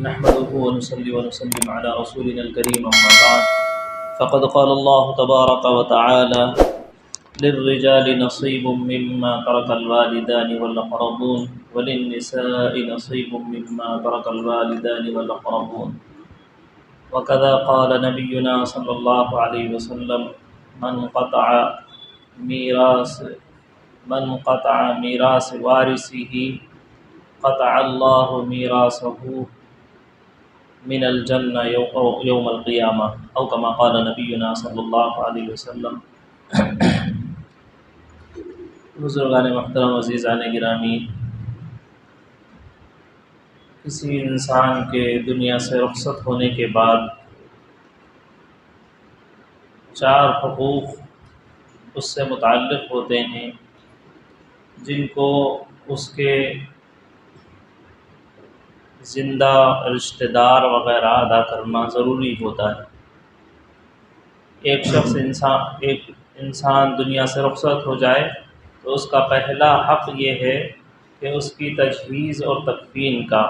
نحمده ونصلي ونسلم على رسولنا الكريم أما بعد فقد قال الله تبارك وتعالى للرجال نصيب مما ترك الوالدان والأقربون وللنساء نصيب مما ترك الوالدان والأقربون وكذا قال نبينا صلى الله عليه وسلم من قطع ميراث وارثه قطع الله ميراثه من الجنة يوم القيامة أو كما قال نبينا صلی اللہ علیہ وسلم۔ بزرگان محترم، عزیزان گرامی، کسی انسان کے دنیا سے رخصت ہونے کے بعد 4 حقوق اس سے متعلق ہوتے ہیں جن کو اس کے زندہ رشتہ دار وغیرہ ادا کرنا ضروری ہوتا ہے۔ ایک انسان دنیا سے رخصت ہو جائے تو اس کا پہلا حق یہ ہے کہ اس کی تجہیز اور تکفین کا،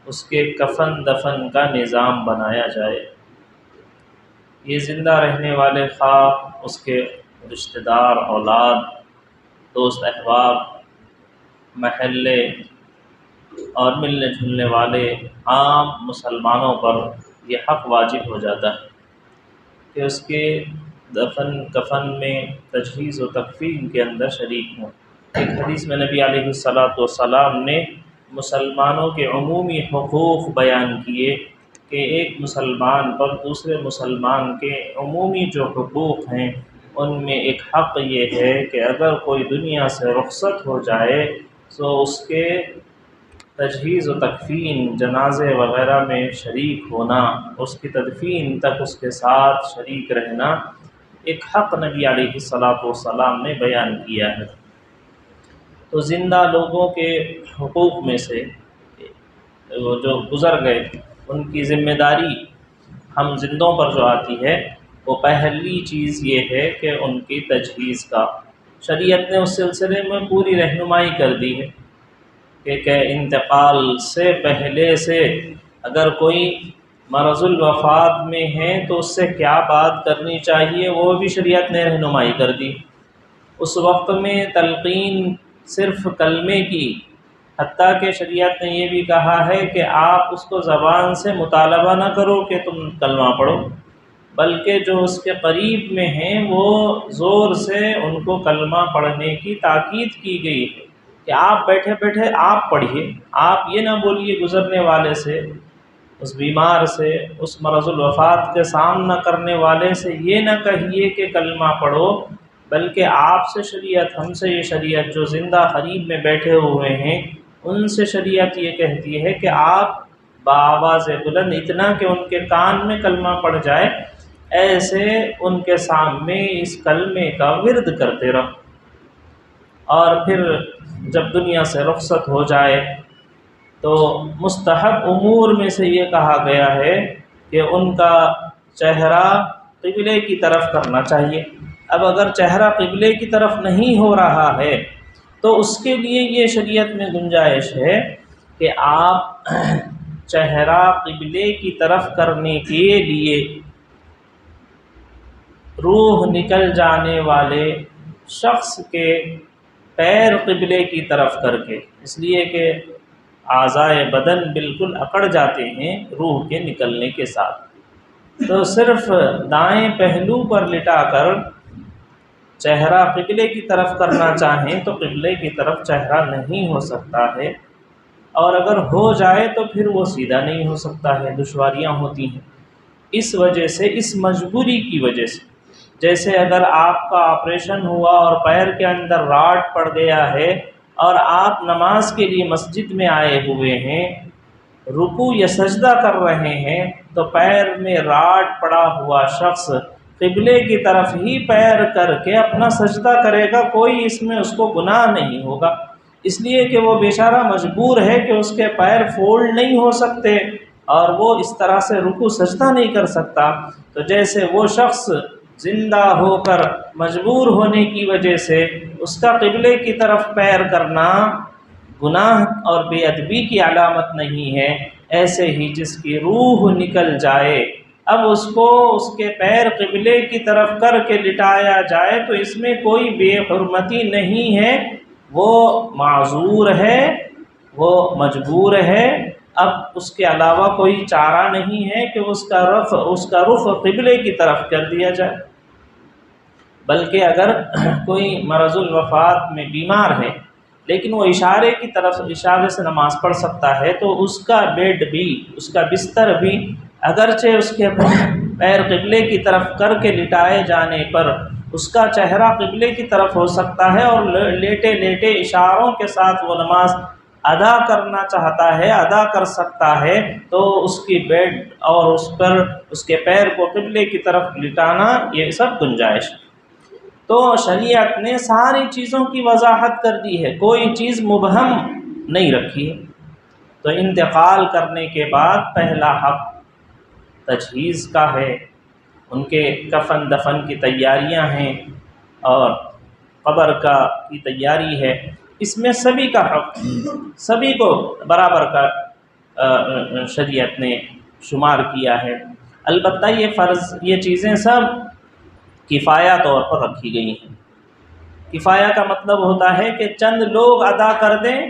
اس کے کفن دفن کا نظام بنایا جائے۔ یہ زندہ رہنے والے خواہ اس کے رشتہ دار، اولاد، دوست احباب، محلے اور ملنے جلنے والے عام مسلمانوں پر یہ حق واجب ہو جاتا ہے کہ اس کے دفن کفن میں، تجہیز و تکفین کے اندر شریک ہوں۔ ایک حدیث میں نبی علیہ السلام نے مسلمانوں کے عمومی حقوق بیان کیے کہ ایک مسلمان پر دوسرے مسلمان کے عمومی جو حقوق ہیں ان میں ایک حق یہ ہے کہ اگر کوئی دنیا سے رخصت ہو جائے تو اس کے تجہیز و تکفین، جنازے وغیرہ میں شریک ہونا، اس کی تدفین تک اس کے ساتھ شریک رہنا، ایک حق نبی علیہ السلام نے بیان کیا ہے۔ تو زندہ لوگوں کے حقوق میں سے وہ جو گزر گئے ان کی ذمہ داری ہم زندوں پر جو آتی ہے، وہ پہلی چیز یہ ہے کہ ان کی تجہیز کا شریعت نے اس سلسلے میں پوری رہنمائی کر دی ہے کہ انتقال سے پہلے سے اگر کوئی مرض الوفات میں ہے تو اس سے کیا بات کرنی چاہیے، وہ بھی شریعت نے رہنمائی کر دی۔ اس وقت میں تلقین صرف کلمے کی، حتیٰ کہ شریعت نے یہ بھی کہا ہے کہ آپ اس کو زبان سے مطالبہ نہ کرو کہ تم کلمہ پڑھو، بلکہ جو اس کے قریب میں ہیں وہ زور سے ان کو کلمہ پڑھنے کی تاکید کی گئی ہے کہ آپ بیٹھے بیٹھے آپ پڑھیے، آپ یہ نہ بولیے گزرنے والے سے، اس بیمار سے، اس مرض الوفات کے سامنا کرنے والے سے یہ نہ کہیے کہ کلمہ پڑھو، بلکہ آپ سے شریعت، ہم سے یہ شریعت جو زندہ قریب میں بیٹھے ہوئے ہیں ان سے شریعت یہ کہتی ہے کہ آپ بآواز بلند، اتنا کہ ان کے کان میں کلمہ پڑ جائے، ایسے ان کے سامنے اس کلمے کا ورد کرتے رہو۔ اور پھر جب دنیا سے رخصت ہو جائے تو مستحب امور میں سے یہ کہا گیا ہے کہ ان کا چہرہ قبلے کی طرف کرنا چاہیے۔ اب اگر چہرہ قبلے کی طرف نہیں ہو رہا ہے تو اس کے لیے یہ شریعت میں گنجائش ہے کہ آپ چہرہ قبلے کی طرف کرنے کے لیے روح نکل جانے والے شخص کے پیر قبلے کی طرف کر کے، اس لیے کہ اعضائے بدن بالکل اکڑ جاتے ہیں روح کے نکلنے کے ساتھ، تو صرف دائیں پہلو پر لٹا کر چہرہ قبلے کی طرف کرنا چاہیں تو قبلے کی طرف چہرہ نہیں ہو سکتا ہے، اور اگر ہو جائے تو پھر وہ سیدھا نہیں ہو سکتا ہے، دشواریاں ہوتی ہیں۔ اس وجہ سے، اس مجبوری کی وجہ سے، جیسے اگر آپ کا آپریشن ہوا اور پیر کے اندر راڈ پڑ گیا ہے اور آپ نماز کے لیے مسجد میں آئے ہوئے ہیں، رکوع یا سجدہ کر رہے ہیں، تو پیر میں راڈ پڑا ہوا شخص قبلے کی طرف ہی پیر کر کے اپنا سجدہ کرے گا، کوئی اس میں اس کو گناہ نہیں ہوگا، اس لیے کہ وہ بیچارہ مجبور ہے کہ اس کے پیر فولڈ نہیں ہو سکتے اور وہ اس طرح سے رکوع سجدہ نہیں کر سکتا۔ تو جیسے وہ شخص زندہ ہو کر مجبور ہونے کی وجہ سے اس کا قبلے کی طرف پیر کرنا گناہ اور بے ادبی کی علامت نہیں ہے، ایسے ہی جس کی روح نکل جائے، اب اس کو اس کے پیر قبلے کی طرف کر کے لٹایا جائے تو اس میں کوئی بے حرمتی نہیں ہے، وہ معذور ہے، وہ مجبور ہے، اب اس کے علاوہ کوئی چارہ نہیں ہے کہ اس کا رخ قبلے کی طرف کر دیا جائے۔ بلکہ اگر کوئی مرض الوفات میں بیمار ہے لیکن وہ اشارے سے نماز پڑھ سکتا ہے، تو اس کا بیڈ بھی، اس کا بستر بھی اگرچہ اس کے پیر قبلے کی طرف کر کے لٹائے جانے پر اس کا چہرہ قبلے کی طرف ہو سکتا ہے، اور لیٹے لیٹے اشاروں کے ساتھ وہ نماز ادا کرنا چاہتا ہے، ادا کر سکتا ہے، تو اس کی بیڈ اور اس پر اس کے پیر کو قبلے کی طرف لٹانا یہ سب گنجائش ہے۔ تو شریعت نے ساری چیزوں کی وضاحت کر دی ہے، کوئی چیز مبہم نہیں رکھی ہے۔ تو انتقال کرنے کے بعد پہلا حق تجہیز کا ہے، ان کے کفن دفن کی تیاریاں ہیں اور قبر کی تیاری ہے، اس میں سبھی کا حق، سبھی کو برابر کا شریعت نے شمار کیا ہے۔ البتہ یہ چیزیں سب کفایہ طور پر رکھی گئی ہیں۔ کفایہ کا مطلب ہوتا ہے کہ چند لوگ ادا کر دیں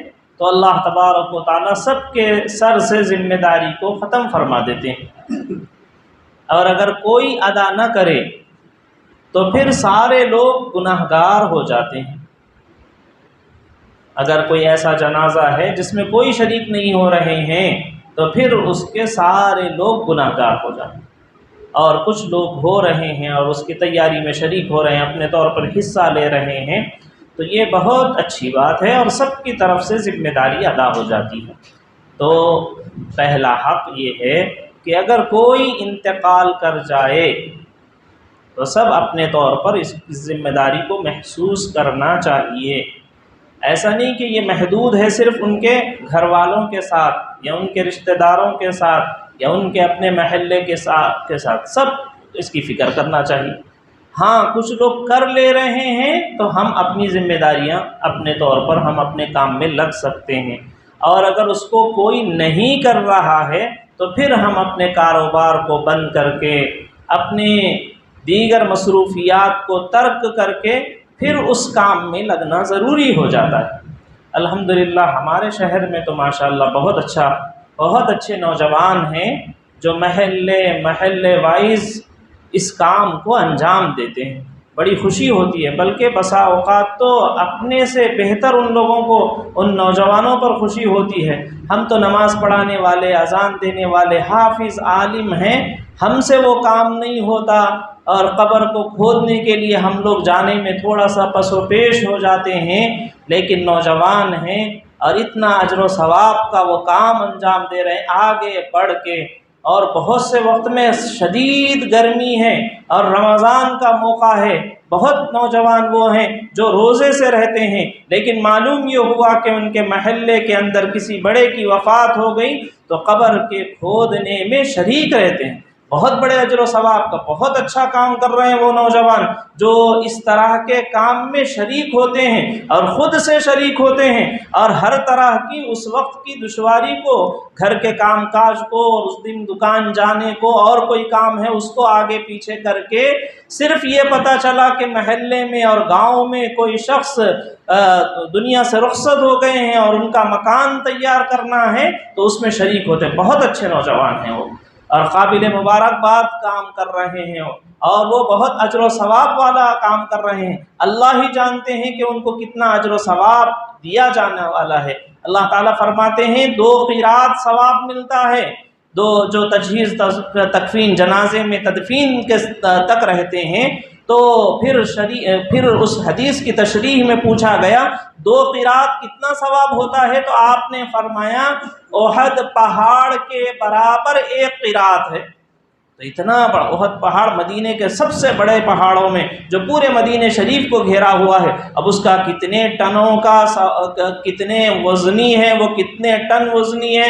تو اللہ تبارک و تعالیٰ سب کے سر سے ذمہ داری کو ختم فرما دیتے ہیں، اور اگر کوئی ادا نہ کرے تو پھر سارے لوگ گناہگار ہو جاتے ہیں۔ اگر کوئی ایسا جنازہ ہے جس میں کوئی شریک نہیں ہو رہے ہیں تو پھر اس کے سارے لوگ گناہگار ہو جاتے ہیں، اور کچھ لوگ ہو رہے ہیں اور اس کی تیاری میں شریک ہو رہے ہیں، اپنے طور پر حصہ لے رہے ہیں، تو یہ بہت اچھی بات ہے اور سب کی طرف سے ذمہ داری ادا ہو جاتی ہے۔ تو پہلا حق یہ ہے کہ اگر کوئی انتقال کر جائے تو سب اپنے طور پر اس ذمہ داری کو محسوس کرنا چاہیے۔ ایسا نہیں کہ یہ محدود ہے صرف ان کے گھر والوں کے ساتھ یا ان کے رشتہ داروں کے ساتھ یا ان کے اپنے محلے کے ساتھ، سب اس کی فکر کرنا چاہیے۔ ہاں کچھ لوگ کر لے رہے ہیں تو ہم اپنی ذمہ داریاں اپنے طور پر ہم اپنے کام میں لگ سکتے ہیں، اور اگر اس کو کوئی نہیں کر رہا ہے تو پھر ہم اپنے کاروبار کو بند کر کے اپنے دیگر مصروفیات کو ترک کر کے پھر اس کام میں لگنا ضروری ہو جاتا ہے۔ الحمدللہ ہمارے شہر میں تو ماشاءاللہ بہت اچھے نوجوان ہیں جو محلے وائز اس کام کو انجام دیتے ہیں، بڑی خوشی ہوتی ہے، بلکہ بسا اوقات تو اپنے سے بہتر ان لوگوں کو، ان نوجوانوں پر خوشی ہوتی ہے۔ ہم تو نماز پڑھانے والے، اذان دینے والے، حافظ، عالم ہیں، ہم سے وہ کام نہیں ہوتا، اور قبر کو کھودنے کے لیے ہم لوگ جانے میں تھوڑا سا پس و پیش ہو جاتے ہیں، لیکن نوجوان ہیں اور اتنا اجر و ثواب کا وہ کام انجام دے رہے ہیں آگے بڑھ کے۔ اور بہت سے وقت میں شدید گرمی ہے اور رمضان کا موقع ہے، بہت نوجوان وہ ہیں جو روزے سے رہتے ہیں، لیکن معلوم یہ ہوا کہ ان کے محلے کے اندر کسی بڑے کی وفات ہو گئی تو قبر کے کھودنے میں شریک رہتے ہیں۔ بہت بڑے اجر و ثواب کا بہت اچھا کام کر رہے ہیں وہ نوجوان جو اس طرح کے کام میں شریک ہوتے ہیں اور خود سے شریک ہوتے ہیں، اور ہر طرح کی اس وقت کی دشواری کو، گھر کے کام کاج کو، اور اس دن دکان جانے کو، اور کوئی کام ہے اس کو آگے پیچھے کر کے، صرف یہ پتہ چلا کہ محلے میں اور گاؤں میں کوئی شخص دنیا سے رخصت ہو گئے ہیں اور ان کا مکان تیار کرنا ہے تو اس میں شریک ہوتے ہیں۔ بہت اچھے نوجوان ہیں وہ، اور قابل مبارکباد کام کر رہے ہیں، اور وہ بہت اجر و ثواب والا کام کر رہے ہیں۔ اللہ ہی جانتے ہیں کہ ان کو کتنا اجر و ثواب دیا جانے والا ہے۔ اللہ تعالیٰ فرماتے ہیں 2 قیرات ثواب ملتا ہے، جو تجہیز تکفین جنازے میں تدفین کے تک رہتے ہیں۔ تو پھر اس حدیث کی تشریح میں پوچھا گیا 2 قیرات کتنا ثواب ہوتا ہے، تو آپ نے فرمایا احد پہاڑ کے برابر 1 قیرات ہے۔ تو اتنا بڑا احد پہاڑ مدینے کے سب سے بڑے پہاڑوں میں جو پورے مدینے شریف کو گھیرا ہوا ہے، اب اس کا کتنے ٹنوں کا کتنے وزنی ہے، وہ کتنے ٹن وزنی ہے،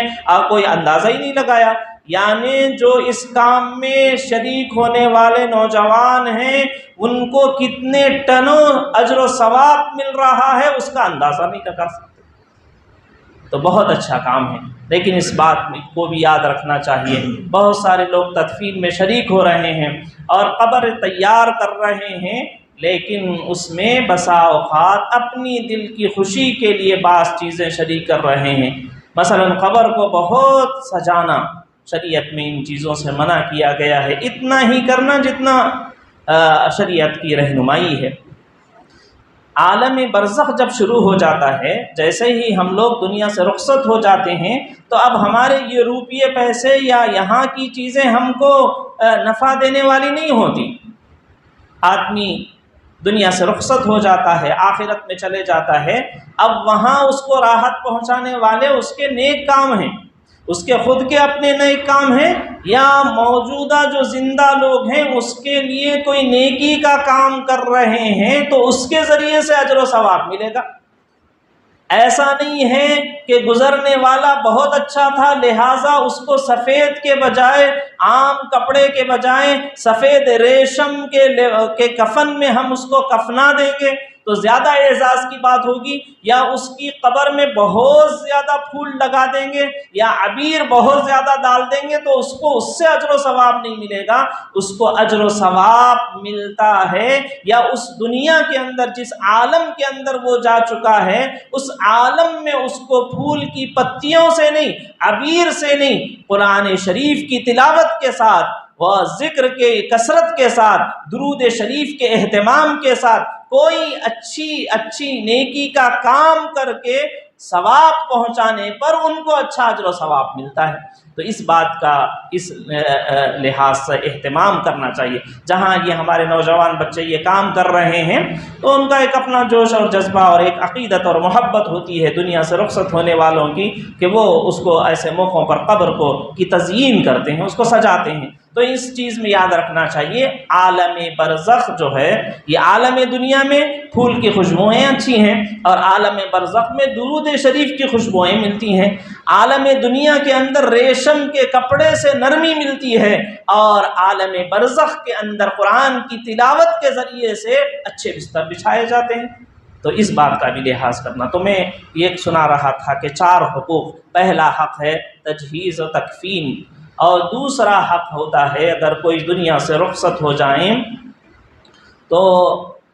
کوئی اندازہ ہی نہیں لگایا۔ یعنی جو اس کام میں شریک ہونے والے نوجوان ہیں ان کو کتنے ٹنوں اجر و ثواب مل رہا ہے اس کا اندازہ نہیں لگا سکتے۔ تو بہت اچھا کام ہے، لیکن اس بات کو بھی یاد رکھنا چاہیے، بہت سارے لوگ تدفین میں شریک ہو رہے ہیں اور قبر تیار کر رہے ہیں، لیکن اس میں بسا اوقات اپنی دل کی خوشی کے لیے بعض چیزیں شریک کر رہے ہیں۔ مثلا قبر کو بہت سجانا، شریعت میں ان چیزوں سے منع کیا گیا ہے، اتنا ہی کرنا جتنا شریعت کی رہنمائی ہے۔ عالم برزخ جب شروع ہو جاتا ہے، جیسے ہی ہم لوگ دنیا سے رخصت ہو جاتے ہیں، تو اب ہمارے یہ روپیے پیسے یا یہاں کی چیزیں ہم کو نفع دینے والی نہیں ہوتی۔ آدمی دنیا سے رخصت ہو جاتا ہے، آخرت میں چلے جاتا ہے، اب وہاں اس کو راحت پہنچانے والے اس کے نیک کام ہیں، اس کے خود کے اپنے نیک کام ہیں، یا موجودہ جو زندہ لوگ ہیں اس کے لیے کوئی نیکی کا کام کر رہے ہیں تو اس کے ذریعے سے اجر و ثواب ملے گا۔ ایسا نہیں ہے کہ گزرنے والا بہت اچھا تھا لہٰذا اس کو سفید کے بجائے، عام کپڑے کے بجائے سفید ریشم کے کفن میں ہم اس کو کفنا دیں گے تو زیادہ اعزاز کی بات ہوگی، یا اس کی قبر میں بہت زیادہ پھول لگا دیں گے یا عبیر بہت زیادہ ڈال دیں گے تو اس کو اس سے اجر و ثواب نہیں ملے گا، اس کو اجر و ثواب ملتا ہے یا اس دنیا کے اندر جس عالم کے اندر وہ جا چکا ہے اس عالم میں اس کو پھول کی پتیوں سے نہیں، عبیر سے نہیں، قرآن شریف کی تلاوت کے ساتھ و ذکر کے کثرت کے ساتھ، درود شریف کے اہتمام کے ساتھ کوئی اچھی نیکی کا کام کر کے ثواب پہنچانے پر ان کو اچھا اجر و ثواب ملتا ہے۔ تو اس بات کا اس لحاظ سے اہتمام کرنا چاہیے۔ جہاں یہ ہمارے نوجوان بچے یہ کام کر رہے ہیں تو ان کا ایک اپنا جوش اور جذبہ اور ایک عقیدت اور محبت ہوتی ہے دنیا سے رخصت ہونے والوں کی کہ وہ اس کو ایسے موقعوں پر قبر کو کی تزئین کرتے ہیں، اس کو سجاتے ہیں۔ تو اس چیز میں یاد رکھنا چاہیے عالم برزخ جو ہے یہ عالم دنیا میں پھول کی خوشبوئیں اچھی ہیں اور عالم برزخ میں درود شریف کی خوشبوئیں ملتی ہیں۔ عالم دنیا کے اندر ریشم کے کپڑے سے نرمی ملتی ہے اور عالم برزخ کے اندر قرآن کی تلاوت کے ذریعے سے اچھے بستر بچھائے جاتے ہیں۔ تو اس بات کا بھی لحاظ کرنا۔ تو میں یہ سنا رہا تھا کہ 4 حقوق، پہلا حق ہے تجہیز و تکفین، اور دوسرا حق ہوتا ہے اگر کوئی دنیا سے رخصت ہو جائیں تو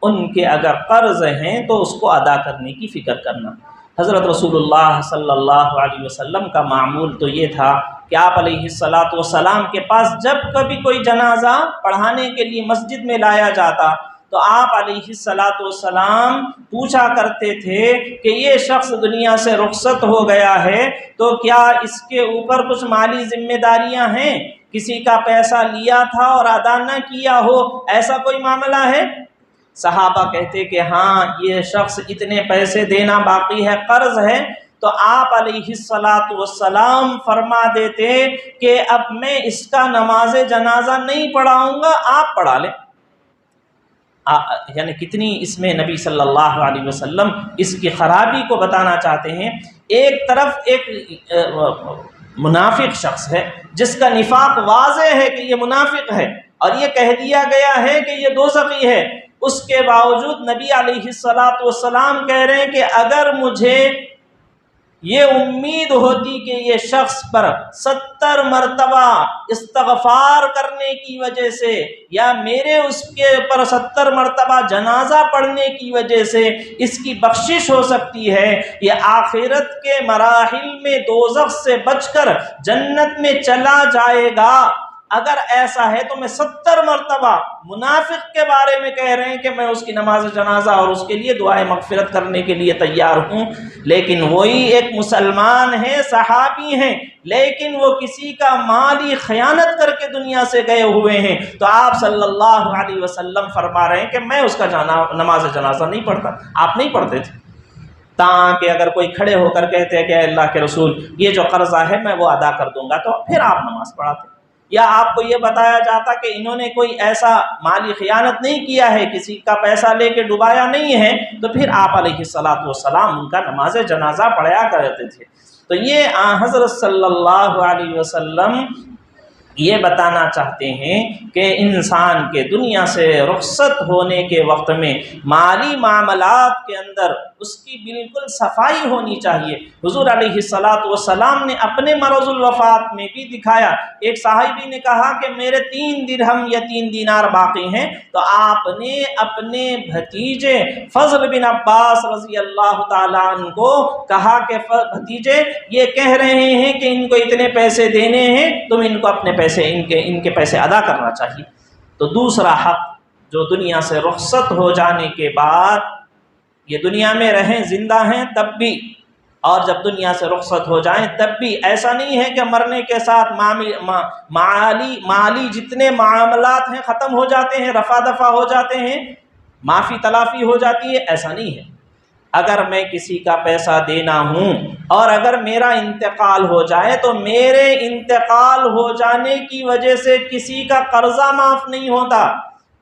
ان کے اگر قرض ہیں تو اس کو ادا کرنے کی فکر کرنا۔ حضرت رسول اللہ صلی اللہ علیہ وسلم کا معمول تو یہ تھا کہ آپ علیہ الصلاۃ والسلام کے پاس جب کبھی کوئی جنازہ پڑھانے کے لیے مسجد میں لایا جاتا تو آپ علیہ الصلاۃ والسلام پوچھا کرتے تھے کہ یہ شخص دنیا سے رخصت ہو گیا ہے تو کیا اس کے اوپر کچھ مالی ذمہ داریاں ہیں، کسی کا پیسہ لیا تھا اور ادا نہ کیا ہو، ایسا کوئی معاملہ ہے؟ صحابہ کہتے کہ ہاں یہ شخص اتنے پیسے دینا باقی ہے، قرض ہے، تو آپ علیہ الصلاۃ والسلام فرما دیتے کہ اب میں اس کا نماز جنازہ نہیں پڑھاؤں گا، آپ پڑھا لیں۔ یعنی کتنی اس میں نبی صلی اللہ علیہ وسلم اس کی خرابی کو بتانا چاہتے ہیں۔ ایک طرف ایک منافق شخص ہے جس کا نفاق واضح ہے کہ یہ منافق ہے اور یہ کہہ دیا گیا ہے کہ یہ دوزخی ہے، اس کے باوجود نبی علیہ الصلاۃ والسلام کہہ رہے ہیں کہ اگر مجھے یہ امید ہوتی کہ یہ شخص پر 70 مرتبہ استغفار کرنے کی وجہ سے یا میرے اس کے اوپر 70 مرتبہ جنازہ پڑھنے کی وجہ سے اس کی بخشش ہو سکتی ہے، یہ آخرت کے مراحل میں دوزخ سے بچ کر جنت میں چلا جائے گا، اگر ایسا ہے تو میں 70 مرتبہ منافق کے بارے میں کہہ رہے ہیں کہ میں اس کی نماز جنازہ اور اس کے لیے دعائے مغفرت کرنے کے لیے تیار ہوں، لیکن وہی ایک مسلمان ہے، صحابی ہیں، لیکن وہ کسی کا مالی خیانت کر کے دنیا سے گئے ہوئے ہیں، تو آپ صلی اللہ علیہ وسلم فرما رہے ہیں کہ میں اس کا نماز جنازہ نہیں پڑھتا۔ آپ نہیں پڑھتے تھے، تاکہ اگر کوئی کھڑے ہو کر کہتے ہیں کہ اے اللہ کے رسول یہ جو قرضہ ہے میں وہ ادا کر دوں گا تو پھر آپ نماز پڑھاتے، یا آپ کو یہ بتایا جاتا کہ انہوں نے کوئی ایسا مالی خیانت نہیں کیا ہے، کسی کا پیسہ لے کے ڈبایا نہیں ہے، تو پھر آپ علیہ الصلاۃ والسلام ان کا نماز جنازہ پڑھایا کرتے تھے۔ تو یہ حضرت صلی اللہ علیہ وسلم یہ بتانا چاہتے ہیں کہ انسان کے دنیا سے رخصت ہونے کے وقت میں مالی معاملات کے اندر اس کی بالکل صفائی ہونی چاہیے۔ حضور علیہ الصلاۃ والسلام نے اپنے مرض الوفات میں بھی دکھایا۔ ایک صحابی نے کہا کہ میرے 3 درہم یا 3 دینار باقی ہیں، تو آپ نے اپنے بھتیجے فضل بن عباس رضی اللہ تعالیٰ عنہ کو کہا کہ بھتیجے یہ کہہ رہے ہیں کہ ان کو اتنے پیسے دینے ہیں، تم ان کو اپنے پیسے ان کے پیسے ادا کرنا چاہیے۔ تو دوسرا حق جو دنیا سے رخصت ہو جانے کے بعد، یہ دنیا میں رہیں زندہ ہیں تب بھی، اور جب دنیا سے رخصت ہو جائیں تب بھی، ایسا نہیں ہے کہ مرنے کے ساتھ مالی جتنے معاملات ہیں ختم ہو جاتے ہیں، رفع دفع ہو جاتے ہیں، معافی تلافی ہو جاتی ہے، ایسا نہیں ہے۔ اگر میں کسی کا پیسہ دینا ہوں اور اگر میرا انتقال ہو جائے تو میرے انتقال ہو جانے کی وجہ سے کسی کا قرضہ معاف نہیں ہوتا،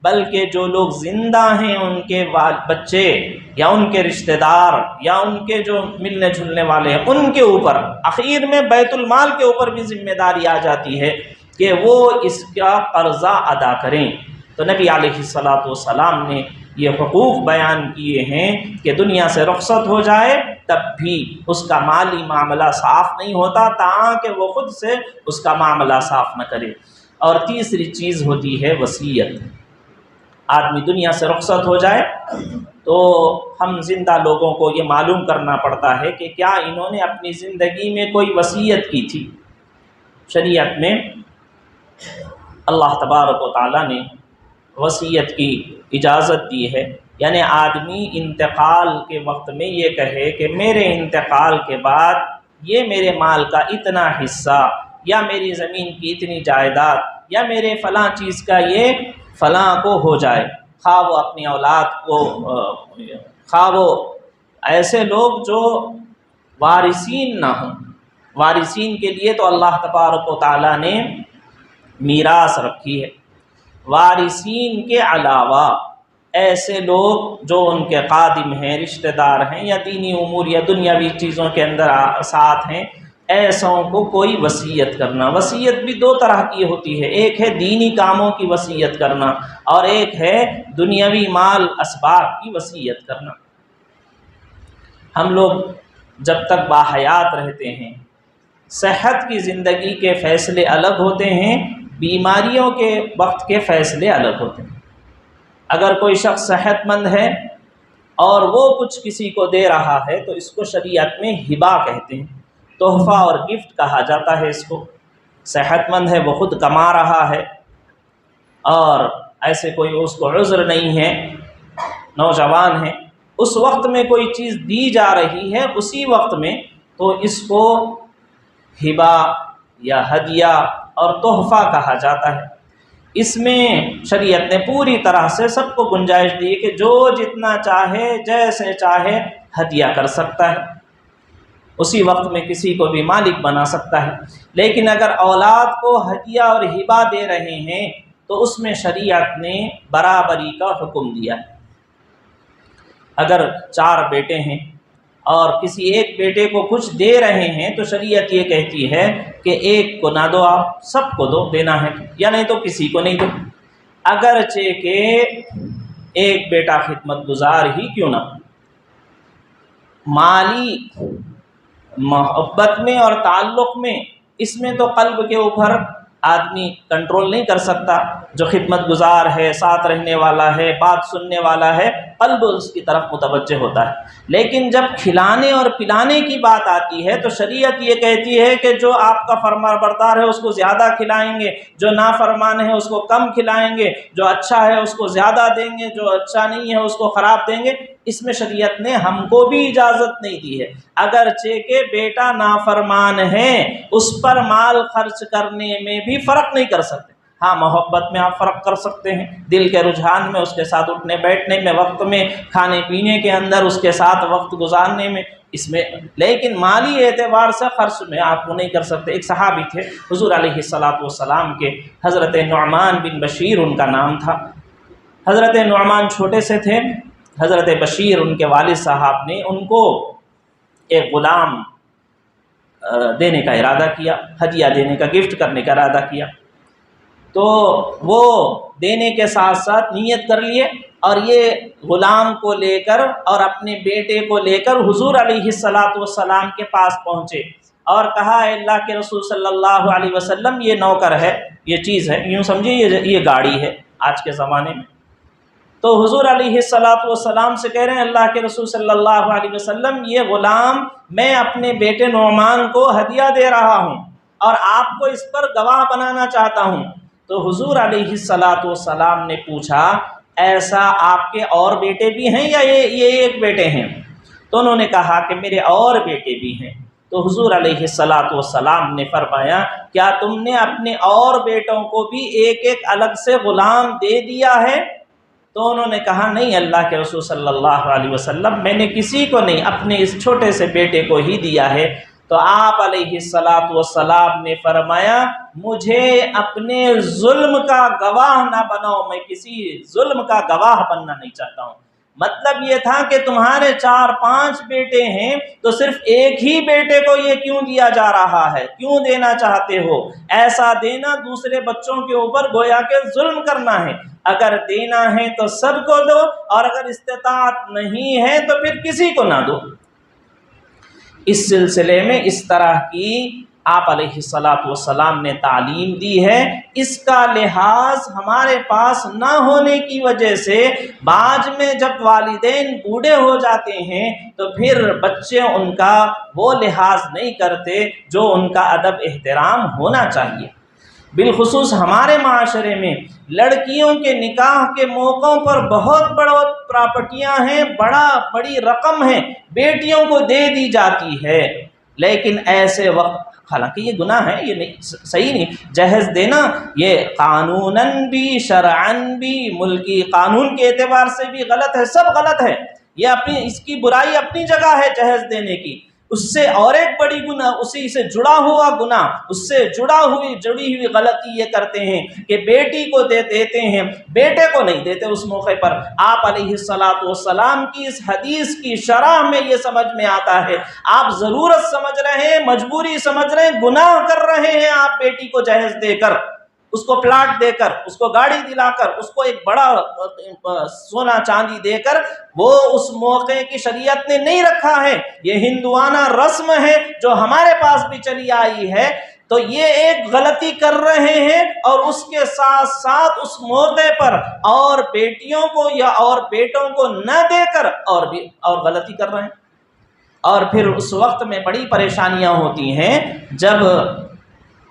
بلکہ جو لوگ زندہ ہیں ان کے بچے یا ان کے رشتہ دار یا ان کے جو ملنے جلنے والے ہیں ان کے اوپر، اخیر میں بیت المال کے اوپر بھی ذمہ داری آ جاتی ہے کہ وہ اس کا قرضہ ادا کریں۔ تو نبی علیہ الصلاۃ والسلام نے یہ حقوق بیان کیے ہیں کہ دنیا سے رخصت ہو جائے تب بھی اس کا مالی معاملہ صاف نہیں ہوتا تاکہ وہ خود سے اس کا معاملہ صاف نہ کرے۔ اور تیسری چیز ہوتی ہے وصیت۔ آدمی دنیا سے رخصت ہو جائے تو ہم زندہ لوگوں کو یہ معلوم کرنا پڑتا ہے کہ کیا انہوں نے اپنی زندگی میں کوئی وصیت کی تھی۔ شریعت میں اللہ تبارک و تعالیٰ نے وصیت کی اجازت دی ہے، یعنی آدمی انتقال کے وقت میں یہ کہے کہ میرے انتقال کے بعد یہ میرے مال کا اتنا حصہ، یا میری زمین کی اتنی جائیداد، یا میرے فلاں چیز کا یہ فلاں کو ہو جائے، خواہ وہ اپنی اولاد کو، خواہ وہ ایسے لوگ جو وارثین نہ ہوں۔ وارثین کے لیے تو اللہ تبارک و تعالیٰ نے میراث رکھی ہے۔ وارثین کے علاوہ ایسے لوگ جو ان کے خادم ہیں، رشتہ دار ہیں، یا دینی امور یا دنیاوی چیزوں کے اندر ساتھ ہیں، ایسوں کو کوئی وصیت کرنا۔ وصیت بھی 2 طرح کی ہوتی ہے، ایک ہے دینی کاموں کی وصیت کرنا اور ایک ہے دنیاوی مال اسباب کی وصیت کرنا۔ ہم لوگ جب تک باحیات رہتے ہیں، صحت کی زندگی کے فیصلے الگ ہوتے ہیں، بیماریوں کے وقت کے فیصلے الگ ہوتے ہیں۔ اگر کوئی شخص صحت مند ہے اور وہ کچھ کسی کو دے رہا ہے تو اس کو شریعت میں ہبہ کہتے ہیں، تحفہ اور گفٹ کہا جاتا ہے اس کو۔ صحت مند ہے، وہ خود کما رہا ہے اور ایسے کوئی اس کو عذر نہیں ہے، نوجوان ہے، اس وقت میں کوئی چیز دی جا رہی ہے اسی وقت میں، تو اس کو ہبہ یا ہدیہ اور تحفہ کہا جاتا ہے۔ اس میں شریعت نے پوری طرح سے سب کو گنجائش دی کہ جو جتنا چاہے جیسے چاہے ہدیہ کر سکتا ہے، اسی وقت میں کسی کو بھی مالک بنا سکتا ہے۔ لیکن اگر اولاد کو ہدیہ اور ہبہ دے رہے ہیں تو اس میں شریعت نے برابری کا حکم دیا ہے۔ اگر 4 بیٹے ہیں اور کسی ایک بیٹے کو کچھ دے رہے ہیں تو شریعت یہ کہتی ہے کہ ایک کو نہ دو، آپ سب کو دو، دینا ہے، یا نہیں تو کسی کو نہیں دو، اگرچہ کہ ایک بیٹا خدمت گزار ہی کیوں نہ ہو۔ مالی محبت میں اور تعلق میں، اس میں تو قلب کے اوپر آدمی کنٹرول نہیں کر سکتا۔ جو خدمت گزار ہے، ساتھ رہنے والا ہے، بات سننے والا ہے، قلب اس کی طرف متوجہ ہوتا ہے۔ لیکن جب کھلانے اور پلانے کی بات آتی ہے تو شریعت یہ کہتی ہے کہ جو آپ کا فرما بردار ہے اس کو زیادہ کھلائیں گے، جو نافرمان ہے اس کو کم کھلائیں گے، جو اچھا ہے اس کو زیادہ دیں گے، جو اچھا نہیں ہے اس کو خراب دیں گے۔ اس میں شریعت نے ہم کو بھی اجازت نہیں دی ہے، اگرچہ کہ بیٹا نافرمان ہے اس پر مال خرچ کرنے میں بھی فرق نہیں کر سکتے۔ ہاں، محبت میں آپ فرق کر سکتے ہیں، دل کے رجحان میں، اس کے ساتھ اٹھنے بیٹھنے میں، وقت میں، کھانے پینے کے اندر اس کے ساتھ وقت گزارنے میں، اس میں، لیکن مالی اعتبار سے خرچ میں آپ کو نہیں کر سکتے۔ ایک صحابی تھے حضور علیہ الصلاۃ والسلام کے، حضرت نعمان بن بشیر ان کا نام تھا۔ حضرت نعمان چھوٹے سے تھے، حضرت بشیر ان کے والد صاحب نے ان کو ایک غلام دینے کا ارادہ کیا، ہدیہ دینے کا، گفٹ کرنے کا ارادہ کیا۔ تو وہ دینے کے ساتھ ساتھ نیت کر لیے اور یہ غلام کو لے کر اور اپنے بیٹے کو لے کر حضور علیہ الصلاۃ والسلام کے پاس پہنچے اور کہا اے اللہ کے رسول صلی اللہ علیہ وسلم یہ نوکر ہے، یہ چیز ہے، یوں سمجھیے یہ گاڑی ہے آج کے زمانے میں۔ تو حضور علیہ الصلاۃ والسلام سے کہہ رہے ہیں اللہ کے رسول صلی اللہ علیہ وسلم یہ غلام میں اپنے بیٹے نعمان کو ہدیہ دے رہا ہوں اور آپ کو اس پر گواہ بنانا چاہتا ہوں۔ تو حضور علیہ الصلاۃ والسلام نے پوچھا ایسا آپ کے اور بیٹے بھی ہیں یا یہ ایک بیٹے ہیں؟ تو انہوں نے کہا کہ میرے اور بیٹے بھی ہیں۔ تو حضور علیہ الصلاۃ والسلام نے فرمایا کیا تم نے اپنے اور بیٹوں کو بھی ایک ایک الگ سے غلام دے دیا ہے؟ تو انہوں نے کہا نہیں اللہ کے رسول صلی اللہ علیہ وسلم میں نے کسی کو نہیں، اپنے اس چھوٹے سے بیٹے کو ہی دیا ہے۔ تو آپ علیہ الصلاۃ والسلام نے فرمایا مجھے اپنے ظلم کا گواہ نہ بناؤ، میں کسی ظلم کا گواہ بننا نہیں چاہتا ہوں۔ مطلب یہ تھا کہ تمہارے 4-5 بیٹے ہیں تو صرف ایک ہی بیٹے کو یہ کیوں دیا جا رہا ہے، کیوں دینا چاہتے ہو؟ ایسا دینا دوسرے بچوں کے اوپر گویا کہ ظلم کرنا ہے۔ اگر دینا ہے تو سب کو دو اور اگر استطاعت نہیں ہے تو پھر کسی کو نہ دو۔ اس سلسلے میں اس طرح کی آپ علیہ الصلاۃ والسلام نے تعلیم دی ہے۔ اس کا لحاظ ہمارے پاس نہ ہونے کی وجہ سے بعد میں جب والدین بوڑھے ہو جاتے ہیں تو پھر بچے ان کا وہ لحاظ نہیں کرتے جو ان کا ادب احترام ہونا چاہیے۔ بالخصوص ہمارے معاشرے میں لڑکیوں کے نکاح کے موقعوں پر بہت پراپرٹیاں ہیں، بڑی رقم ہے، بیٹیوں کو دے دی جاتی ہے، لیکن ایسے وقت حالانکہ یہ گناہ ہے، یہ نہیں صحیح نہیں، جہیز دینا یہ قانوناً بھی شرعاً بھی ملکی قانون کے اعتبار سے بھی غلط ہے، سب غلط ہے۔ یہ اس کی برائی اپنی جگہ ہے جہیز دینے کی، اس سے اور ایک بڑی گناہ اسی سے جڑا ہوا گناہ، اس سے جڑی ہوئی غلطی یہ کرتے ہیں کہ بیٹی کو دیتے ہیں، بیٹے کو نہیں دیتے۔ اس موقع پر آپ علیہ الصلاۃ والسلام کی اس حدیث کی شرح میں یہ سمجھ میں آتا ہے آپ ضرورت سمجھ رہے ہیں، مجبوری سمجھ رہے ہیں، گناہ کر رہے ہیں آپ بیٹی کو جہیز دے کر، اس کو پلاٹ دے کر، اس کو گاڑی دلا کر، اس کو ایک بڑا سونا چاندی دے کر، وہ اس موقع کی شریعت نے نہیں رکھا ہے، یہ ہندوانہ رسم ہے جو ہمارے پاس بھی چلی آئی ہے۔ تو یہ ایک غلطی کر رہے ہیں اور اس کے ساتھ ساتھ اس موقع پر اور بیٹیوں کو یا اور بیٹوں کو نہ دے کر اور غلطی کر رہے ہیں۔ اور پھر اس وقت میں بڑی پریشانیاں ہوتی ہیں جب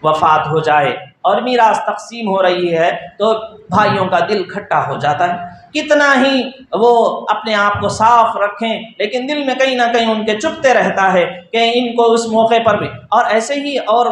وفات ہو جائے اور میراث تقسیم ہو رہی ہے تو بھائیوں کا دل کھٹا ہو جاتا ہے، کتنا ہی وہ اپنے آپ کو صاف رکھیں لیکن دل میں کہیں نہ کہیں ان کے چبھتے رہتا ہے کہ ان کو اس موقع پر بھی، اور ایسے ہی اور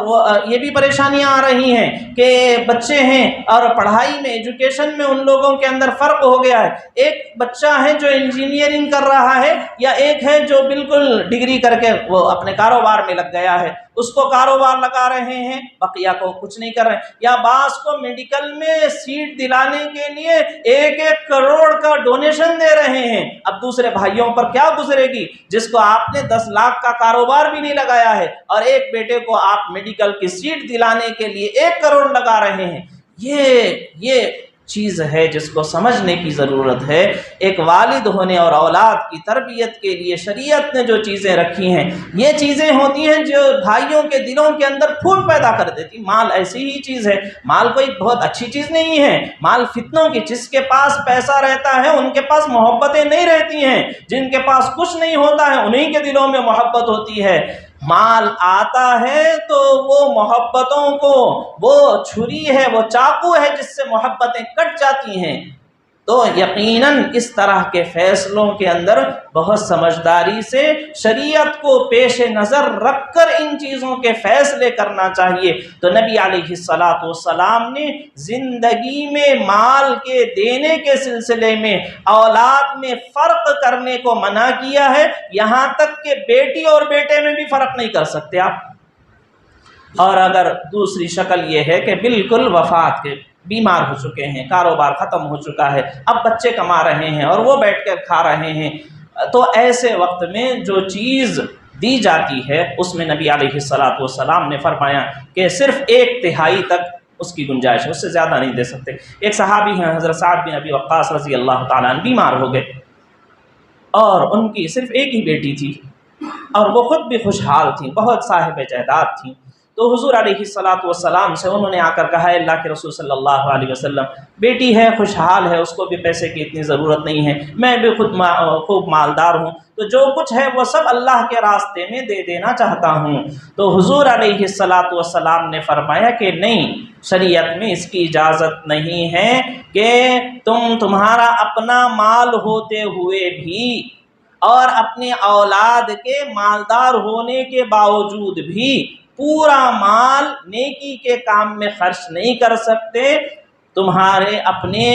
یہ بھی پریشانیاں آ رہی ہیں کہ بچے ہیں اور پڑھائی میں ایجوکیشن میں ان لوگوں کے اندر فرق ہو گیا ہے، ایک بچہ ہے جو انجینئرنگ کر رہا ہے یا ایک ہے جو بالکل ڈگری کر کے وہ اپنے کاروبار میں لگ گیا ہے، اس کو کاروبار لگا رہے ہیں، بقیہ کو کچھ نہیں کر رہے ہیں، یا بعض کو میڈیکل میں سیٹ دلانے کے لیے 1-1 کروڑ کا ڈونیشن دے رہے ہیں۔ اب دوسرے بھائیوں پر کیا گزرے گی جس کو آپ نے 10 لاکھ کا کاروبار بھی نہیں لگایا ہے اور ایک بیٹے کو آپ میڈیکل کی سیٹ دلانے کے لیے 1 کروڑ لگا رہے ہیں۔ یہ چیز ہے جس کو سمجھنے کی ضرورت ہے۔ ایک والد ہونے اور اولاد کی تربیت کے لیے شریعت نے جو چیزیں رکھی ہیں یہ چیزیں ہوتی ہیں جو بھائیوں کے دلوں کے اندر پھوٹ پیدا کر دیتی۔ مال ایسی ہی چیز ہے، مال کوئی بہت اچھی چیز نہیں ہے، مال فتنوں کی، جس کے پاس پیسہ رہتا ہے ان کے پاس محبتیں نہیں رہتی ہیں، جن کے پاس کچھ نہیں ہوتا ہے انہی کے دلوں میں محبت ہوتی ہے۔ مال آتا ہے تو وہ محبتوں کو، وہ چھری ہے، وہ چاقو ہے جس سے محبتیں کٹ جاتی ہیں۔ تو یقیناً اس طرح کے فیصلوں کے اندر بہت سمجھداری سے شریعت کو پیش نظر رکھ کر ان چیزوں کے فیصلے کرنا چاہیے۔ تو نبی علیہ الصلاۃ والسلام نے زندگی میں مال کے دینے کے سلسلے میں اولاد میں فرق کرنے کو منع کیا ہے، یہاں تک کہ بیٹی اور بیٹے میں بھی فرق نہیں کر سکتے آپ۔ اور اگر دوسری شکل یہ ہے کہ بالکل وفات کے بیمار ہو چکے ہیں، کاروبار ختم ہو چکا ہے، اب بچے کما رہے ہیں اور وہ بیٹھ کر کھا رہے ہیں، تو ایسے وقت میں جو چیز دی جاتی ہے اس میں نبی علیہ الصلاۃ والسلام نے فرمایا کہ صرف 1/3 تک اس کی گنجائش ہے، اس سے زیادہ نہیں دے سکتے۔ ایک صحابی ہیں حضرت سعد بن ابی وقاص رضی اللہ تعالیٰ عنہ، بیمار ہو گئے اور ان کی صرف ایک ہی بیٹی تھی اور وہ خود بھی خوشحال تھیں، بہت صاحب جائیداد تھیں۔ تو حضور علیہ الصلاۃ سے انہوں نے آ کر کہا، اللہ کے رسول صلی اللہ علیہ وسلم، بیٹی ہے، خوشحال ہے، اس کو بھی پیسے کی اتنی ضرورت نہیں ہے، میں بھی خود خوب مالدار ہوں، تو جو کچھ ہے وہ سب اللہ کے راستے میں دے دینا چاہتا ہوں۔ تو حضور علیہ السلام نے فرمایا کہ نہیں، شریعت میں اس کی اجازت نہیں ہے کہ تمہارا اپنا مال ہوتے ہوئے بھی اور اپنی اولاد کے مالدار ہونے کے باوجود بھی پورا مال نیکی کے کام میں خرچ نہیں کر سکتے، تمہارے اپنے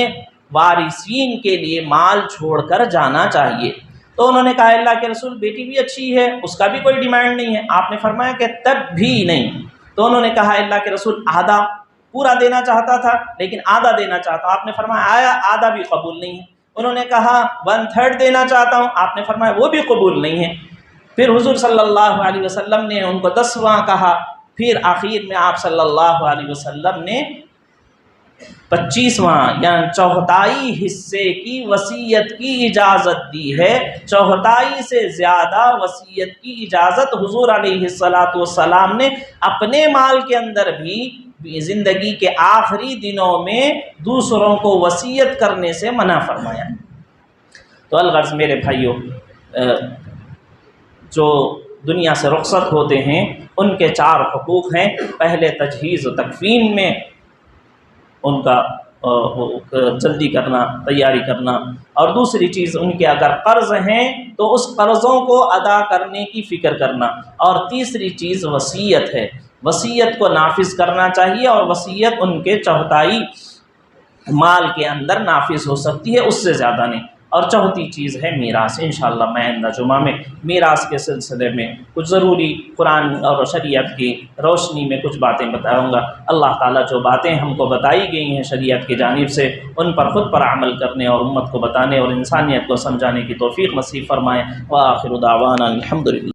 وارثین کے لیے مال چھوڑ کر جانا چاہیے۔ تو انہوں نے کہا، اللہ کے رسول، بیٹی بھی اچھی ہے، اس کا بھی کوئی ڈیمانڈ نہیں ہے۔ آپ نے فرمایا کہ تب بھی نہیں۔ تو انہوں نے کہا، اللہ کے رسول، آدھا پورا دینا چاہتا تھا لیکن آدھا دینا چاہتا۔ آپ نے فرمایا آدھا بھی قبول نہیں ہے۔ انہوں نے کہا 1/3 دینا چاہتا ہوں۔ آپ نے فرمایا وہ بھی قبول نہیں ہے۔ پھر حضور صلی اللہ علیہ وسلم نے ان کو 10واں کہا۔ پھر آخر میں آپ صلی اللہ علیہ وسلم نے 25واں یعنی چوتھائی حصے کی وصیت کی اجازت دی ہے۔ چوتھائی سے زیادہ وصیت کی اجازت حضور علیہ السلام نے اپنے مال کے اندر بھی زندگی کے آخری دنوں میں دوسروں کو وصیت کرنے سے منع فرمایا۔ تو الغرض میرے بھائیوں، جو دنیا سے رخصت ہوتے ہیں ان کے 4 حقوق ہیں۔ پہلے تجہیز و تکفین میں ان کا جلدی کرنا، تیاری کرنا، اور دوسری چیز ان کے اگر قرض ہیں تو اس قرضوں کو ادا کرنے کی فکر کرنا، اور تیسری چیز وصیت ہے، وصیت کو نافذ کرنا چاہیے، اور وصیت ان کے چوتھائی مال کے اندر نافذ ہو سکتی ہے، اس سے زیادہ نہیں۔ اور چوتھی چیز ہے میراث۔ انشاءاللہ میں آئندہ جمعہ میں میراث کے سلسلے میں کچھ ضروری قرآن اور شریعت کی روشنی میں کچھ باتیں بتاؤں گا۔ اللہ تعالیٰ جو باتیں ہم کو بتائی گئی ہیں شریعت کی جانب سے، ان پر خود پر عمل کرنے اور امت کو بتانے اور انسانیت کو سمجھانے کی توفیق نصیب فرمائے۔ وآخر دعوانا الحمدللہ۔